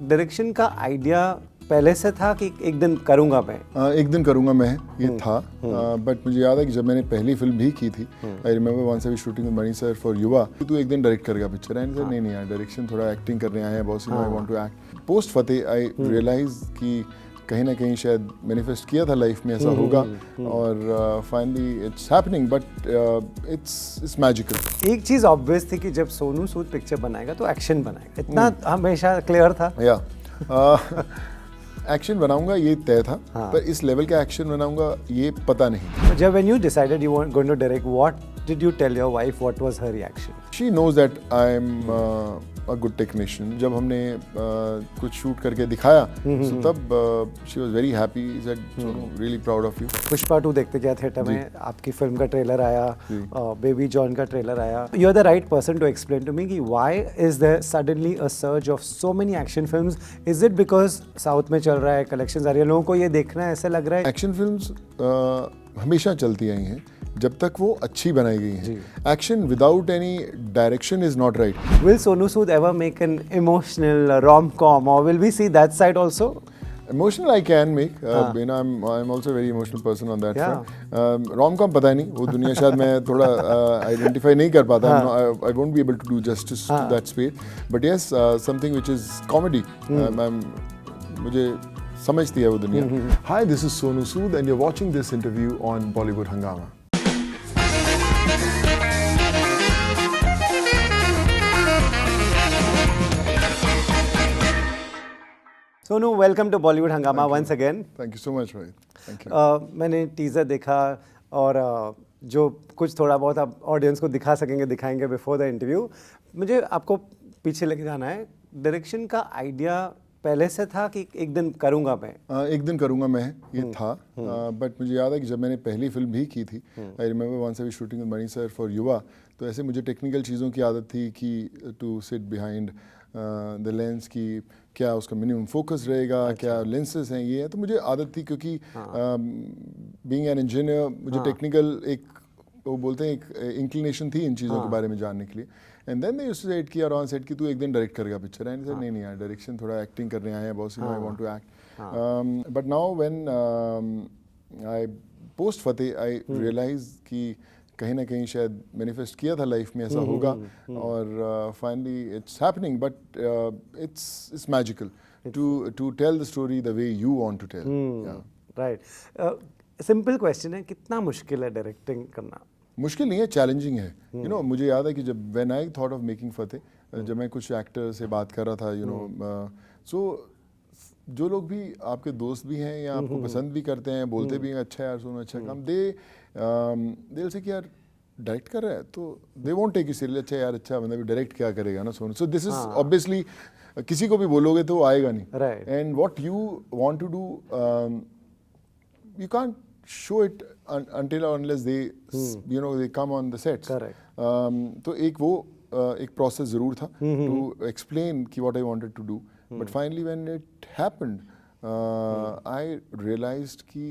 Direction का idea पहले से था कि एक दिन करूंगा मैं? एक दिन करूंगा मैं, ये था। बट मुझे याद है कि जब मैंने पहली फिल्म भी की थी, I remember once I was shooting with Mani sir for Yuva, तू एक दिन डायरेक्ट करेगा पिक्चर। एंड सर नहीं यार, डायरेक्शन थोड़ा एक्टिंग करने आए हैं boss, you know I want to act. Post Fateh I realise कि कहीं ना कहीं शायद मैनिफेस्ट किया था लाइफ में ऐसा होगा, और finally it's happening, but it's magical. एक चीज ऑब्वियस थी कि जब सोनू सूद पिक्चर बनाएगा तो एक्शन बनाएगा, इतना हमेशा क्लियर था। या एक्शन बनाऊंगा ये तय था, पर इस लेवल का एक्शन बनाऊंगा ये पता नहीं। जब when you decided you were going to direct, what did you tell your wife? What was her reaction? She knows that I am a good technician. जब हमने कुछ शूट करके दिखाया, so तब she was very happy. She said, "Sonu, really proud of you." Pushpa 2 देखते गया theatre में, आपकी फिल्म का ट्रेलर आया, बेबी जॉन का ट्रेलर आया। You are the right person to explain to me कि why is there suddenly a surge of so many action films? Is it because south में चल रहा है, कलेक्शंस आ रही है, लोगों को ये देखना है, ऐसा लग रहा है? एक्शन फिल्म्स हमेशा चलती आई हैं जब तक वो अच्छी बनाई गई हैं। Action without any direction is not right. Will Sonu Sood ever make an emotional rom-com, or will we see that side also? Emotional I can make, you know, I'm also a very emotional person on that front. Rom-com पता नहीं, वो दुनिया शायद मैं थोड़ा identify नहीं कर पाता. I won't be able to do justice to that space. But yes, something which is comedy. मुझे समझती है वो दुनिया. Hi, this is Sonu Sood and you're watching this interview on Bollywood Hungama. Sonu, welcome to Bollywood Hungama once again. Thank you so much, Rohit. Thank you. मैंने teaser देखा और जो कुछ थोड़ा बहुत आप ऑडियंस को दिखा सकेंगे दिखाएंगे बिफोर द इंटरव्यू। मुझे आपको पीछे लेके जाना है। डायरेक्शन का आइडिया पहले से था कि एक दिन करूंगा मैं? एक दिन करूंगा मैं, ये था। बट मुझे याद है कि जब मैंने पहली फिल्म भी की थी, I remember once I was shooting with Mani sir for Yuva, तो ऐसे मुझे टेक्निकल चीज़ों की आदत थी कि to sit behind the lens की क्या उसका मिनिमम फोकस रहेगा, क्या लेंसेज हैं, ये है। तो मुझे आदत थी क्योंकि बीइंग एन इंजीनियर मुझे टेक्निकल एक वो बोलते हैं एक इंक्लिनेशन थी इन चीज़ों के बारे में जानने के लिए। And then they used to say किया ऑन सेट कि तू एक दिन डायरेक्ट करेगा पिक्चर। एंड सर नहीं यार, डायरेक्शन थोड़ा एक्टिंग करने आए हैं boss, you know I want to act. But now when I post Fateh I realise कि कहीं ना कहीं शायद मैनिफेस्ट किया था लाइफ में ऐसा होगा, और finally it's happening, but it's magical to tell the story the way you want to tell. Right. Simple question है, कितना मुश्किल है डायरेक्टिंग करना? मुश्किल नहीं है, चैलेंजिंग है। यू नो मुझे याद है कि जब when I thought of making Fateh, जब मैं कुछ एक्टर से बात कर रहा था, यू नो, सो जो लोग भी आपके दोस्त भी हैं या आपको पसंद भी करते हैं, बोलते भी हैं अच्छा यार सुनो अच्छा काम, दे विल से कि यार डायरेक्ट कर रहा है, तो they won't take it seriously. अच्छा यार अच्छा मतलब डायरेक्ट क्या करेगा ना Sonu. So this is obviously किसी को भी बोलोगे तो आएगा नहीं। And what you want to do, you can't show it until or unless they you know they come on the sets. Correct. तो एक वो एक process ज़रूर था to explain कि what I wanted to do. But finally when it happened, I realized कि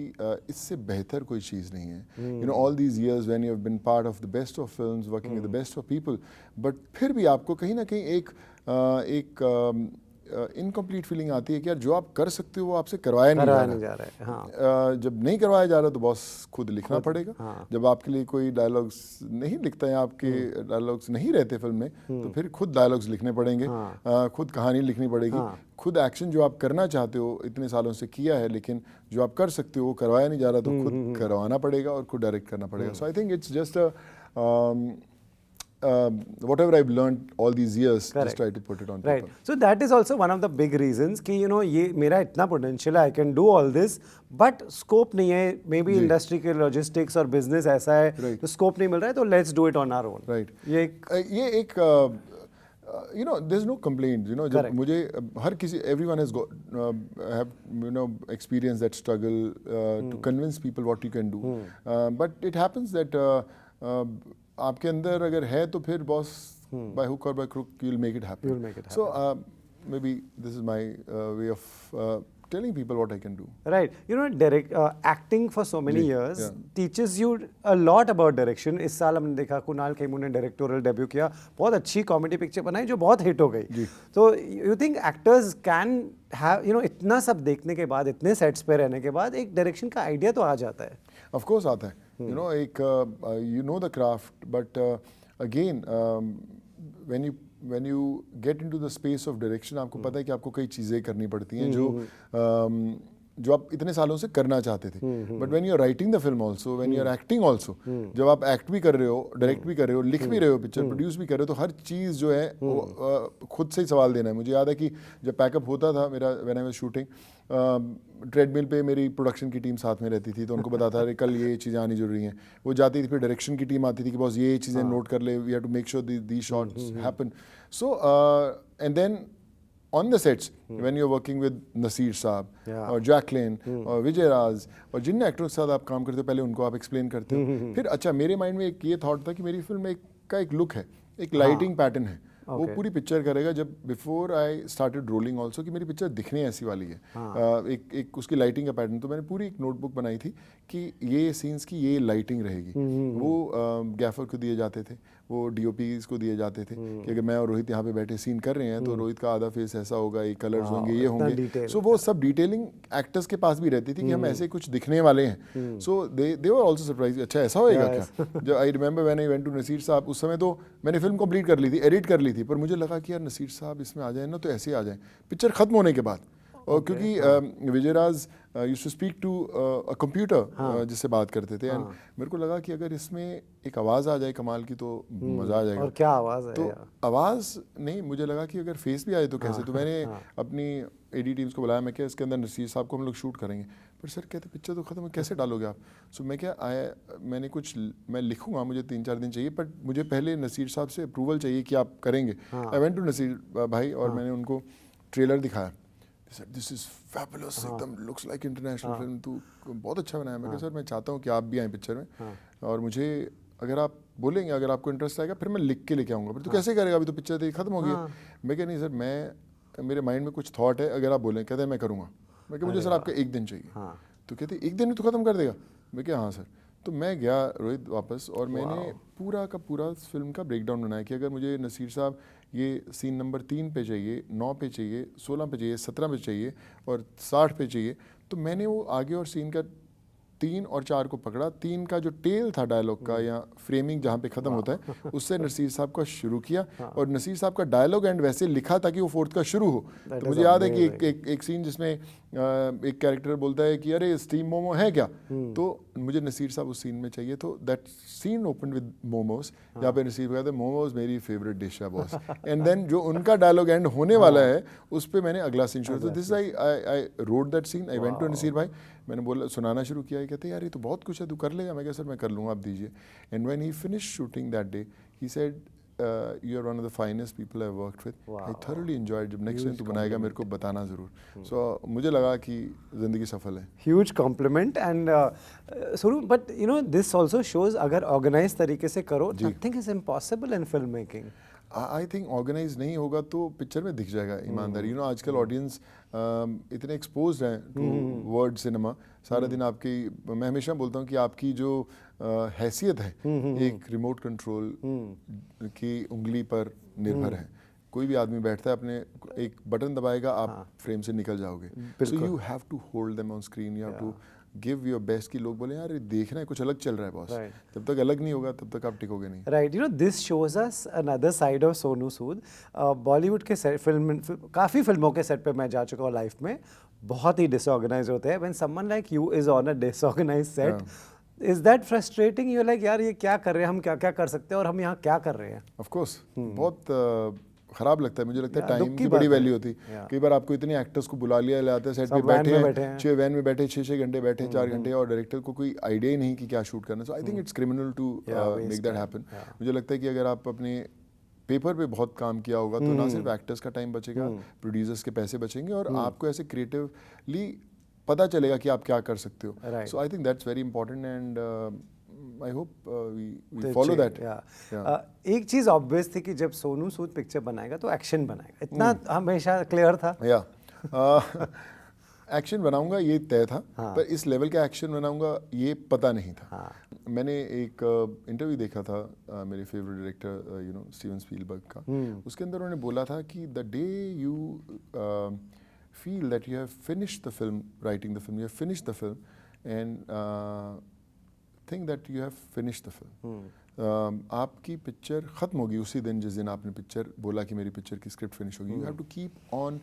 इससे बेहतर कोई चीज़ नहीं है. You know all these years when you have been part of the best of films, working with the best of people, but फिर भी आपको कहीं ना कहीं एक इनकम्प्लीट फीलिंग आती है कि यार जो आप कर सकते हो वो आपसे करवाया नहीं जा रहा है। हाँ। जब नहीं करवाया जा रहा तो बॉस खुद लिखना पड़ेगा। हाँ। जब आपके लिए कोई डायलॉग्स नहीं लिखता है, आपके डायलॉग्स नहीं रहते फिल्म में, तो फिर खुद डायलॉग्स लिखने पड़ेंगे। खुद कहानी लिखनी पड़ेगी। खुद एक्शन जो आप करना चाहते हो इतने सालों से किया है, लेकिन जो आप कर सकते हो वो करवाया नहीं जा रहा, तो खुद करवाना पड़ेगा और खुद डायरेक्ट करना पड़ेगा। So I think it's just whatever I've learned all these years, just try to put it on paper. Right. So that is also one of the big reasons कि you know ये मेरा इतना potential है, I can do all this, but scope नहीं है, maybe industry के logistics और business ऐसा है, तो scope नहीं मिल रहा है, तो let's do it on our own. Right. ये एक you know there's no complaint, you know, जब मुझे हर किसी everyone has got have you know experienced that struggle to convince people what you can do, but it happens that आपके अंदर अगर है तो फिर boss by hook or by crook you'll make it happen. So maybe this is my way of telling people what I can do. Right. You know, acting for so many जी, years yeah. teaches you a lot about direction. इस साल हमने देखा कुणाल खेमू ने directorial debut किया, बहुत अच्छी comedy picture बनाई जो बहुत हिट हो गई. जी. तो you think actors can have, you know, इतना सब देखने के बाद, इतने सेट्स पे रहने के बाद एक डायरेक्शन का आइडिया तो आ जाता है. Of course आता है. You know, एक you know the craft, but again when you get into the space of direction, आपको पता है कि आपको कई चीज़ें करनी पड़ती हैं जो आप इतने सालों से करना चाहते थे. But when you are writing the film also, when you are acting also, जब आप एक्ट भी कर रहे हो, डायरेक्ट भी कर रहे हो, लिख भी रहे हो, पिक्चर प्रोड्यूस भी कर रहे हो, तो हर चीज़ जो है वो खुद से ही सवाल देना है. मुझे याद है कि जब पैकअप होता था मेरा, when I was shooting, treadmill पे मेरी प्रोडक्शन की टीम साथ में रहती थी, तो उनको बताता था कल ये चीज़ें आनी जरूरी हैं. वो जाती थी, फिर डायरेक्शन की टीम आती थी कि बॉस ये चीज़ें नोट कर ले, we have to make sure the shots happen. So and then on the sets, when you're working with Naseer साहब और जैकलिन और विजय राज और जिन एक्टरों के साथ आप काम करते हो, पहले उनको आप एक्सप्लेन करते हो. फिर अच्छा, मेरे माइंड में एक ये थॉट था कि मेरी फिल्म का एक लुक है, एक लाइटिंग पैटर्न है, वो पूरी पिक्चर करेगा. जब before I started rolling also कि मेरी पिक्चर दिखने ऐसी वाली है, एक उसकी लाइटिंग का पैटर्न. तो मैंने पूरी एक नोटबुक बनाई थी कि ये सीन्स की ये लाइटिंग रहेगी. वो गैफर को दिए जाते थे, वो डीओपीज को दिए जाते थे कि अगर मैं और रोहित यहाँ पे बैठे सीन कर रहे हैं तो रोहित का आधा फेस ऐसा होगा, ये कलर्स होंगे, ये होंगे. सो वो सब डिटेलिंग एक्टर्स के पास भी रहती थी कि हम ऐसे कुछ दिखने वाले हैं. सो दे वर आल्सो सरप्राइज, अच्छा ऐसा होएगा क्या. जब I remember when I went to Naseer sahab, उस समय तो मैंने फिल्म कंप्लीट कर ली थी, एडिट कर ली थी, पर मुझे लगा कि यार नसीर साहब इसमें आ जाए ना तो ऐसे आ जाए पिक्चर खत्म होने के बाद. और क्योंकि Vijay Raaz used to speak to a computer जिससे बात करते थे, एंड मेरे को लगा कि अगर इसमें एक आवाज़ आ जाए कमाल की तो मज़ा आ जाएगा. और क्या आवाज़ है. तो आवाज़ नहीं, मुझे लगा कि अगर फेस भी आए तो कैसे. तो मैंने अपनी एडी टीम्स को बुलाया, मैं क्या इसके अंदर नसीर साहब को हम लोग शूट करेंगे. पर सर कहते पिक्चर तो खत्म है, कैसे डालोगे आप. सो मैं क्या मैं लिखूंगा, मुझे 3-4 दिन चाहिए, बट मुझे पहले नसीर साहब से अप्रूवल चाहिए कि आप करेंगे. आई वेंट टू नसीर भाई और मैंने उनको ट्रेलर दिखाया. दिस इज फैबुलस, एकदम लुक्स लाइक इंटरनेशनल फिल्म, तू बहुत अच्छा बनाया. मैं कहा सर मैं चाहता हूँ कि आप भी आए पिक्चर में, और मुझे अगर आप बोलेंगे, अगर आपको इंटरेस्ट आएगा, फिर मैं लिख के लेके आऊँगा. पर तू कैसे करेगा, अभी तो पिक्चर तेरी खत्म हो गई है. मैं क्या, नहीं सर मेरे माइंड में कुछ थॉट है, अगर आप बोलें. कहते हैं मैं करूँगा. मैं क्या, मुझे सर आपका 1 दिन चाहिए. तो कहते 1 दिन में तो खत्म कर देगा. मैं क्या, हाँ सर. तो मैं गया रोहित वापस, और मैंने पूरा का पूरा फिल्म का ब्रेकडाउन बनाया कि अगर मुझे नसीर साहब ये सीन नंबर 3 पे चाहिए, 9 पे चाहिए, 16 पे चाहिए, 17 पे चाहिए और 60 पे चाहिए. तो मैंने वो आगे और सीन का 3 और 4 को पकड़ा. 3 का जो टेल था डायलॉग का या फ्रेमिंग जहाँ पे ख़त्म होता है, उससे नसीर साहब का शुरू किया, और नसीर साहब का डायलॉग एंड वैसे लिखा ताकि वो 4th का शुरू हो. तो मुझे याद है कि एक सीन जिसमें एक कैरेक्टर बोलता है कि अरे स्टीम मोमो है क्या, तो मुझे नसीर साहब उस सीन में चाहिए. तो that scene open with momos, जहाँ पे नसीर कहते हैं मोमोज मेरी फेवरेट डिश है बॉस. एंड देन जो उनका डायलॉग एंड होने वाला है उस पर मैंने अगला सीन शुरू. तो this I rode that scene. I went to Naseer bhai, मैंने बोला, सुनाना शुरू किया. कहते यार ये तो बहुत कुछ है, तू कर लेगा. मैं कहा सर मैं कर लूँगा, आप दीजिए. And when he finish shooting that day he said you are one of the finest people I've worked with. I thoroughly enjoyed. जब नेक्स्ट टाइम तू बनाएगा मेरे को बताना ज़रूर. So मुझे लगा कि ज़िंदगी सफल है. Huge compliment. And Suru, but you know this also shows अगर organized तरीके से करो, nothing is impossible in filmmaking. I think organize नहीं होगा तो पिक्चर में दिख जाएगा ईमानदारी. यू नो आजकल ऑडियंस इतने एक्सपोज हैं टू वर्ड सिनेमा. सारा दिन आपकी, मैं हमेशा बोलता हूँ कि आपकी जो हैसियत है एक रिमोट कंट्रोल की उंगली पर निर्भर है. कोई भी आदमी बैठता है, अपने एक बटन दबाएगा, आप फ्रेम से निकल जाओगे. So you have to hold them on screen, you have to give your best. कि लोग बोले यार ये देखना है, कुछ अलग चल रहा है बॉस. जब तक अलग नहीं होगा तब तक आप टिकोगे नहीं. Right. You know this shows us another side of Sonu Sood. Bollywood के काफ़ी फिल्मों के सेट पे मैं जा चुका हूँ लाइफ में, बहुत ही डिसऑर्गेनाइज होते हैं. When someone like you is on a disorganise set, is that frustrating? You like यार ये क्या कर रहे हैं, हम क्या क्या कर सकते हैं और हम यहाँ क्या कर रहे हैं? ऑफ कोर्स बहुत खराब लगता है. मुझे लगता है टाइम की बड़ी वैल्यू होती है. कई बार आपको इतने एक्टर्स को बुला लिया लाते हैं, सेट पे बैठे हैं, 6 वैन में बैठे, 6 घंटे बैठे, 4 घंटे, और डायरेक्टर को कोई आइडिया ही नहीं कि क्या शूट करना. So I think it's criminal to make that happen. मुझे लगता है कि अगर आप अपने पेपर पे बहुत काम किया होगा तो ना सिर्फ एक्टर्स का टाइम बचेगा, प्रोड्यूसर्स के पैसे बचेंगे, और आपको ऐसे क्रिएटिवली पता चलेगा कि आप क्या कर सकते हो. So I think that's very important, and I hope we follow that. एक चीज ऑब्वियस थी कि जब सोनू सूद पिक्चर बनाएगा तो एक्शन बनाएगा, इतना हमेशा क्लियर था. एक्शन बनाऊंगा ये तय था, हाँ। पर इस लेवल का एक्शन बनाऊंगा ये पता नहीं था। हाँ। मैंने एक इंटरव्यू देखा था मेरे फेवरेट डायरेक्टर स्टीवन स्पीलबर्ग का। उसके अंदर उन्होंने बोला था कि the day you feel that you have finished the film, writing the film, you have finished the film and think that you have finished the film, आपकी पिक्चर ख़त्म होगी उसी दिन जिस दिन आपने पिक्चर बोला कि मेरी पिक्चर की स्क्रिप्ट फिनिश होगी। You have to keep on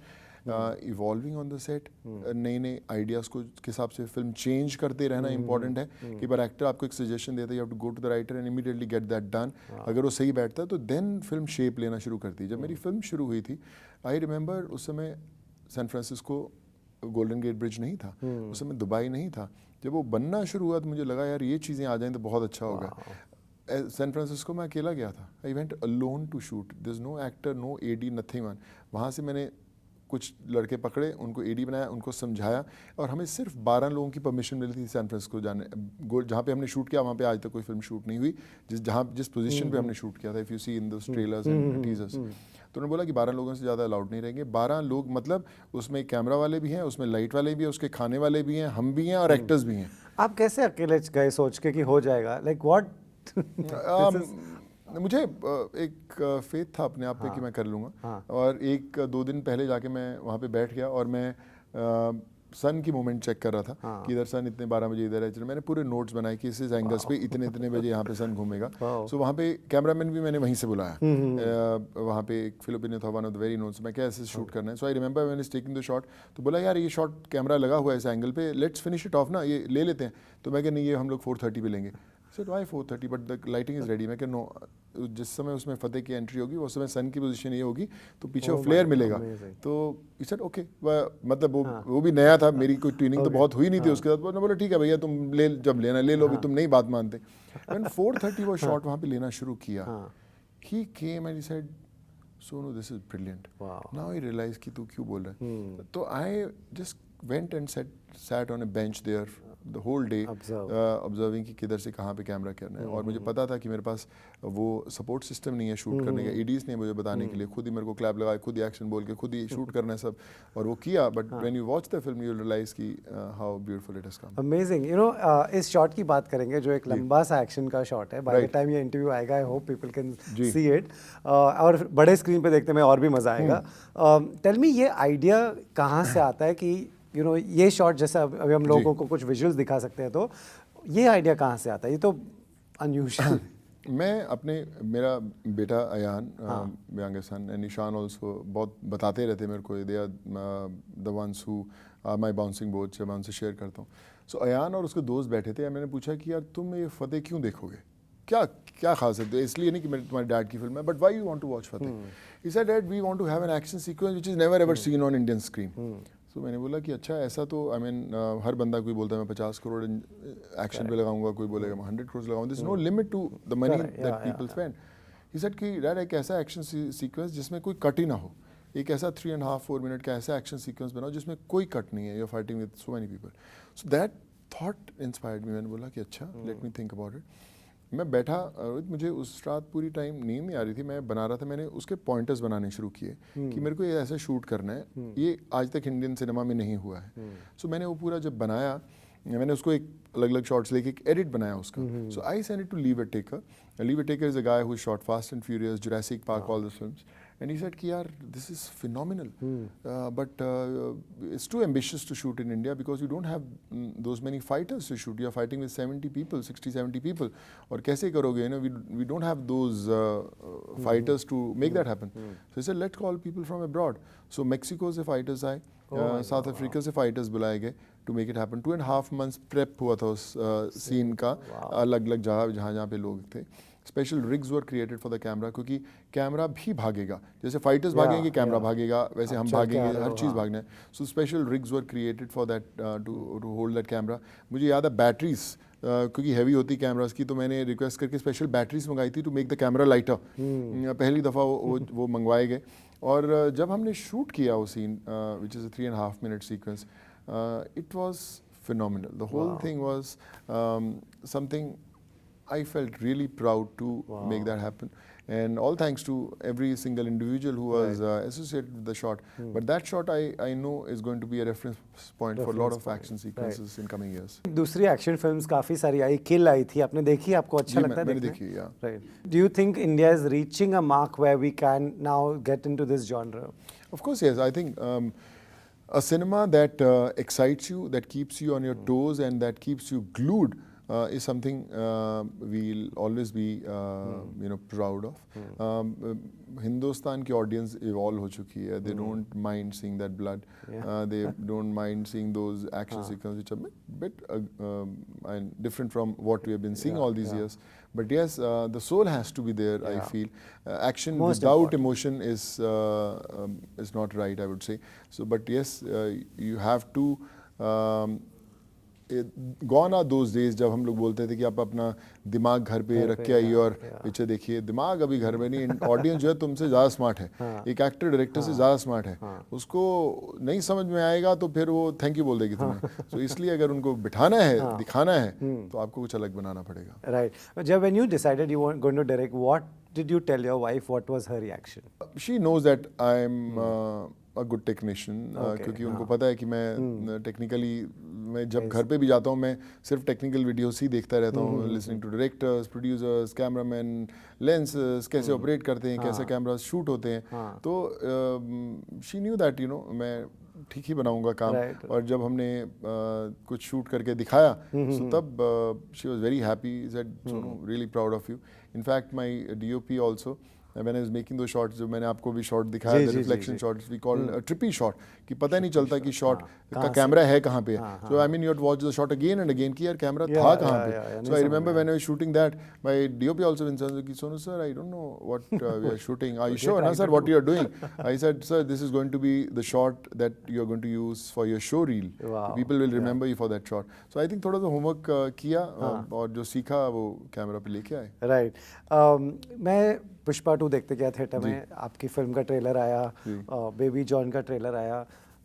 evolving on the set, नए नए आइडियाज़ को के हिसाब से फिल्म चेंज करते रहना इंपॉर्टेंट है। कि बार एक्टर आपको एक सजेशन देता है, you have to go to the writer and immediately get that done. अगर वो सही बैठता है तो देन फिल्म शेप लेना शुरू करती है। जब मेरी फिल्म शुरू हुई थी, आई रिमेंबर उस समय San Francisco Golden Gate bridge नहीं था, उस समय दुबई नहीं था। जब वो बनना शुरू हुआ तो मुझे लगा यार ये चीज़ें आ जाएं तो बहुत अच्छा होगा। सैन फ्रांसिस्को में अकेला गया था, I went alone to shoot, there is no actor, no AD, nothing one. वहाँ से मैंने कुछ लड़के पकड़े, उनको एडी बनाया, उनको समझाया, और हमें सिर्फ 12 लोगों की परमिशन मिली थी सैन फ्रांसिस्को जाने। जहाँ पे हमने शूट किया वहाँ पे आज तक कोई फिल्म शूट नहीं हुई जिस पोजीशन पे हमने शूट किया था, if you see in those trailers and teasers. तो उन्होंने बोला कि 12 लोगों से ज़्यादा अलाउड नहीं रहेंगे। 12 लोग मतलब उसमें कैमरा वाले भी हैं, उसमें लाइट वाले भी हैं, उसके खाने वाले भी हैं, हम भी हैं और एक्टर्स भी हैं। आप कैसे अकेले गए सोच के कि हो जाएगा, लाइक व्हाट? मुझे एक फेथ था अपने आप पे कि मैं कर लूँगा। और 1-2 दिन पहले जाके मैं वहाँ पे बैठ गया और मैं सन की मूवमेंट चेक कर रहा था कि इधर सन इतने 12 बजे इधर है। चलो मैंने पूरे नोट्स बनाए कि इस एंगल्स पे इतने इतने बजे यहाँ पे सन घूमेगा। सो वहाँ पे कैमरामैन भी मैंने वहीं से बुलाया। वहाँ पे एक फिलिपिनो था, one of the very notes, मैं क्या ऐसे शूट करना है। So I remember when is taking the shot, तो बोला यार ये शॉट कैमरा लगा हुआ है इस एंगल पे, लेट्स फिनिश इट ऑफ ना, ये ले लेते हैं। तो मैं क्या नहीं, ये हम लोग 4:30 पे लेंगे। So why 4:30 but the lighting is ready. मैं क्या नो, जिस समय उसमें फतेह की एंट्री होगी उस समय सन की पोजीशन ये होगी तो पीछे वो फ्लेयर मिलेगा। तो इट्स ओके, मतलब वो भी नया था, मेरी कोई ट्रेनिंग तो बहुत हुई नहीं थी उसके साथ। मैंने बोला ठीक है भैया, तुम ले, जब लेना ले लो, भी तुम नहीं बात मानते। व्हेन 4:30 वो शॉट वहाँ पे लेना शुरू किया, he came and he said Sonu this is brilliant, now I realise कि तू क्यों बोल रहा है। तो I just went and sat on a bench there the whole day observing कि किधर से कहाँ पे कैमरा करना है। और मुझे पता था कि मेरे पास वो सपोर्ट सिस्टम नहीं है शूट करने का, एडीज नहीं मुझे बताने के लिए, खुद ही मेरे को क्लैप लगाए, खुद ही एक्शन बोल के खुद ही शूट करना है सब, और वो किया। But when you watch the film you realise कि how beautiful it has come. Amazing. You know, इस शॉट की बात करेंगे जो एक लंबा सा एक्शन का शॉट है। बाय द टाइम ये इंटरव्यू आएगा, I hope people can see it, और बड़े स्क्रीन पे देखने में और भी मजा आएगा। टेल मी, ये आइडिया कहाँ से आता है कि यू नो ये शॉट, जैसे अभी हम लोगों को कुछ विजुअल्स दिखा सकते हैं, तो ये आइडिया कहाँ से आता है? ये तो अनयूजुअल। मैं अपने, मेरा बेटा Ayaan, youngest son, and Nishan also बहुत बताते रहते मेरे को, they are the ones who are my bouncing board, जब मैं उनसे शेयर करता हूँ। सो अयान और उसके दोस्त बैठे थे, मैंने पूछा कि यार तुम ये फतेह क्यों देखोगे, क्या क्या खास है? इसलिए नहीं कि मेरे तुम्हारे डैड की फिल्म है, but why you want to watch Fateh? He said dad we want to have an action sequence which is never ever seen on Indian screen. तो मैंने बोला कि अच्छा ऐसा, तो आई मीन हर बंदा, कोई बोलता है मैं 50 करोड़ एक्शन पे लगाऊंगा, कोई बोलेगा मैं 100 करोड़ लगाऊंगा, this no limit to the money that people spend. He said कि डैड एक ऐसा एक्शन सीक्वेंस जिसमें कोई कट ही ना हो, एक ऐसा 3.5-4 मिनट का ऐसा एक्शन सीक्वेंस बनाओ जिसमें कोई कट नहीं है, you are fighting with so many people. So that thought inspired me. मैंने बोला कि अच्छा, let me think about it. मैं बैठा, मुझे उस रात पूरी टाइम नींद नहीं आ रही थी, मैं बना रहा था। मैंने उसके पॉइंटर्स बनाने शुरू किए कि मेरे को ये ऐसा शूट करना है, ये आज तक इंडियन सिनेमा में नहीं हुआ है। सो मैंने वो पूरा जब बनाया, मैंने उसको एक अलग अलग शॉट्स लेके एक एडिट बनाया उसका। So I send it to leave it taker. Leave It Taker is a guy who shot Fast and Furious, Jurassic Park, all those films. And he said, yaar, this is phenomenal. But it's too ambitious to shoot in India because you don't have those many fighters to shoot. You're fighting with 70 people, 60, 70 people. Or kaise karoge? You know, we don't have those fighters to make that happen. So he said, let's call people from abroad. So Mexico se fighters aaye. South Africa से fighters बुलाए गए to make it happen. 2.5 months prep हुआ था उस scene का, अलग अलग जहाँ पे लोग थे. Special rigs were created for the camera, क्योंकि कैमरा भी भागेगा, जैसे फाइटर्स भागेंगे कैमरा भागेगा, वैसे हम भागेंगे, हर चीज़ भागना है. So special rigs were created for that to hold that camera. मुझे याद है बैटरीज, क्योंकि हैवी होती कैमरास की, तो मैंने रिक्वेस्ट करके स्पेशल बैटरीज मंगाई थी to make the camera lighter. पहली दफ़ा वो मंगवाए गए. और जब हमने शूट किया वो scene which is a 3.5 minute sequence, it was phenomenal. The whole thing was something I felt really proud to make that happen. and all thanks to every single individual who was associated with the shot. But that shot I know is going to be a reference point for a lot of action sequences in coming years. दूसरी action films काफी सारी आई, किल आई थी, आपने देखी? आपको अच्छा लगता है मैंने देखना? देखी, yeah. Right. Do you think India is reaching a mark where we can now get into this genre? Of course, yes. I think a cinema that excites you, that keeps you on your toes, and that keeps you glued is something we'll always be, proud of. Hindustan की audience evolve हो चुकी है. They don't mind seeing that blood. They don't mind seeing those action sequences which are bit and different from what we have been seeing all these years. But yes, the soul has to be there. I feel action without emotion is not right, I would say. So, but yes, you have to. Gone are those days जब हम लोग बोलते थे कि आप अपना दिमाग घर पे रख के आइए और पीछे देखिए. दिमाग अभी घर में नहीं. ऑडियंस जो है तुमसे ज़्यादा स्मार्ट है. एक एक्टर डायरेक्टर से ज़्यादा स्मार्ट है. उसको नहीं समझ में आएगा तो फिर वो थैंक यू बोल देगी तुम्हें. तो इसलिए अगर उनको बिठाना है, दिखाना है, तो आपको कुछ अलग बनाना पड़ेगा. Right. जब when you decided you were going to direct, what did you tell your wife? What was her reaction? She knows that I'm a good technician, क्योंकि उनको पता है कि मैं टेक्निकली, मैं जब घर पे भी जाता हूँ मैं सिर्फ टेक्निकल वीडियोस ही देखता रहता हूँ, listening to directors, producers, cameraman, lenses कैसे ऑपरेट करते हैं, कैसे कैमरा शूट होते हैं. तो शी न्यू दैट मैं ठीक ही बनाऊंगा काम. और जब हमने कुछ शूट करके दिखाया तो तब she was very happy, said Sonu really proud of you. In fact my DOP also, when I was making those shots, जो मैंने आपको भी शॉट दिखाया, the reflection shots we call a trippy shot, कि पता नहीं चलता कि शॉट का कैमरा है कहाँ पे. So I mean you have to watch the shot again and again कि यार कैमरा था कहाँ पे. So I remember when I was shooting that, my DOP also mentioned कि Sonu sir, I don't know what we are shooting. Are you sure, na sir, what you are doing? I said, sir, this is going to be the shot that you are going to use for your show reel. People will remember you for that shot. So I think थोड़ा सा homework किया और जो सीखा वो camera पे लेके आए. Right. मैं पुष्पा 2 देखते गया थिएटर में, आपकी फिल्म का ट्रेलर आया, बेबी जॉन का ट्रेलर आया.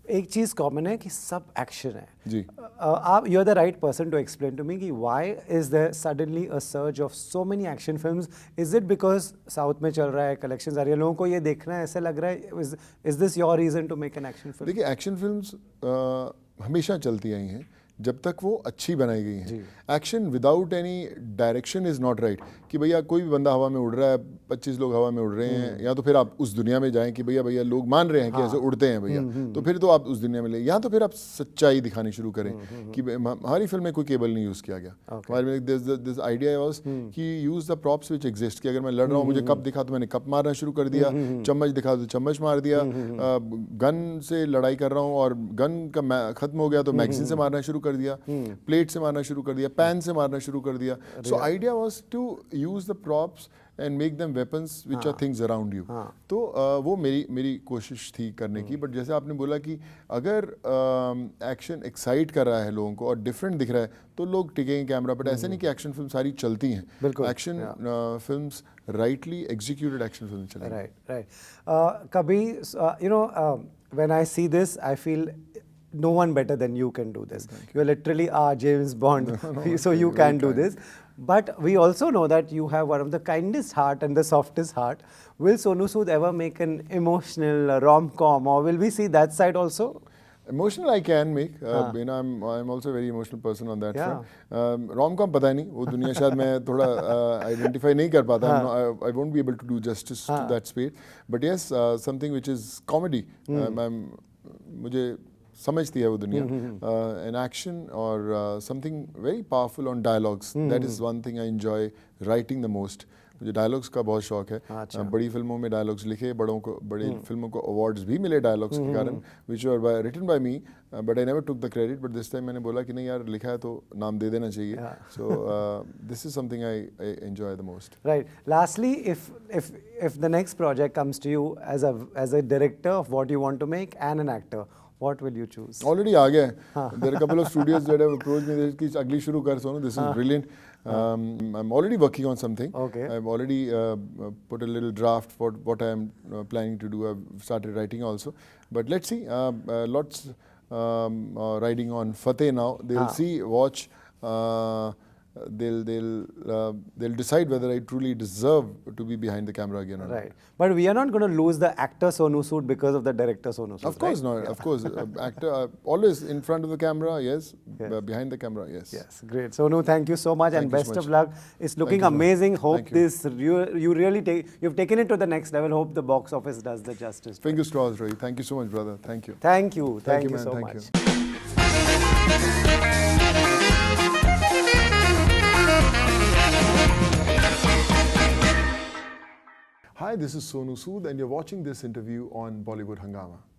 एक चीज़ कॉमन है कि सब एक्शन है जी. आप you are the right person to explain to me कि why is there suddenly a surge of so many action films. Is it because south में चल रहा है, कलेक्शंस आ रही है, लोगों को ये देखना है, ऐसा लग रहा है? Is this your reason to make an action film? देखिए, एक्शन फिल्म्स हमेशा चलती आई हैं जब तक वो अच्छी बनाई गई हैं. Action without any direction is not right. कि भैया कोई भी बंदा हवा में उड़ रहा है, 25 लोग हवा में उड़ रहे हैं, या तो फिर आप उस दुनिया में जाएं कि भैया लोग मान रहे हैं कि ऐसे उड़ते हैं भैया, तो फिर तो आप उस दुनिया में ले. या तो फिर आप सच्चाई दिखानी शुरू करें कि हमारी फिल्म में कोई केबल नहीं यूज़ किया गया. हमारे में दिस आइडिया वाज कि use the props which exist. कि अगर मैं लड़ रहा हूँ, मुझे कप दिखा तो मैंने कप मारना शुरू कर दिया, चम्मच दिखा तो चम्मच मार दिया, गन से लड़ाई कर रहा हूँ और गन का खत्म हो गया तो मैगजीन से मारना शुरू कर दिया, प्लेट से मारना शुरू कर दिया, पैन से मारना शुरू कर दिया. So idea was to use the props and make them weapons which are things around you. तो वो मेरी कोशिश थी करने की. बट जैसे आपने बोला कि अगर एक्शन एक्साइट कर रहा है लोगों को और डिफरेंट दिख रहा है तो लोग टिकेंगे कैमरा. बट ऐसे नहीं कि एक्शन फिल्म सारी चलती हैं. Action films rightly executed action film चलेंगी. राइट. कभी when I see this I feel no one better than you can do this. You literally are James Bond, so you can do this. But we also know that you have one of the kindest heart and the softest heart. Will Sonu Sood ever make an emotional rom-com, or will we see that side also? Emotional I can make. I'm also a very emotional person on that front. Rom-com पता नहीं, वो दुनिया शायद मैं थोड़ा identify नहीं कर पाता. I won't be able to do justice to that space. But yes, something which is comedy. मुझे समझती है वो दुनिया. एन एक्शन और something very powerful on dialogues. That is one thing I enjoy writing the most. मुझे dialogues का बहुत शौक है. बड़ी फिल्मों में डायलॉग्स लिखे, बड़ी फिल्मों को अवार्ड्स भी मिले डायलॉग्स के कारण, which are written by me, but I never took the credit. But this time मैंने बोला कि नहीं यार, लिखा है तो नाम दे देना चाहिए. सो this is something I enjoy the most. Right. Lastly, if the next project comes to you as a director of what you want to make and an actor, what will you choose? Already आ गया है. There are a couple of studios that have approached me कि अगली शुरू कर Sonu. This is brilliant. I'm already working on something. Okay. I've already put a little draft for what I am planning to do. I've started writing also. But let's see. Lots riding on Fateh now. They'll see, watch. they'll decide whether I truly deserve to be behind the camera again or not. Right. But we are not going to lose the actor Sonu Sood because of the director Sonu Sood. Of course right? not. Of course, actor always in front of the camera, yes. Yes. Behind the camera, yes. Yes, great. Sonu, thank you so much and Thank you so best of much. luck. It's looking you, man. amazing. Hope Thank you. this you really you've taken it to the next level. Hope the box office does the justice. Fingers crossed, Rohit. Thank you so much, brother. Thank you. Thank you. Thank you man. so Thank much. you. Hi, this is Sonu Sood, and you're watching this interview on Bollywood Hungama.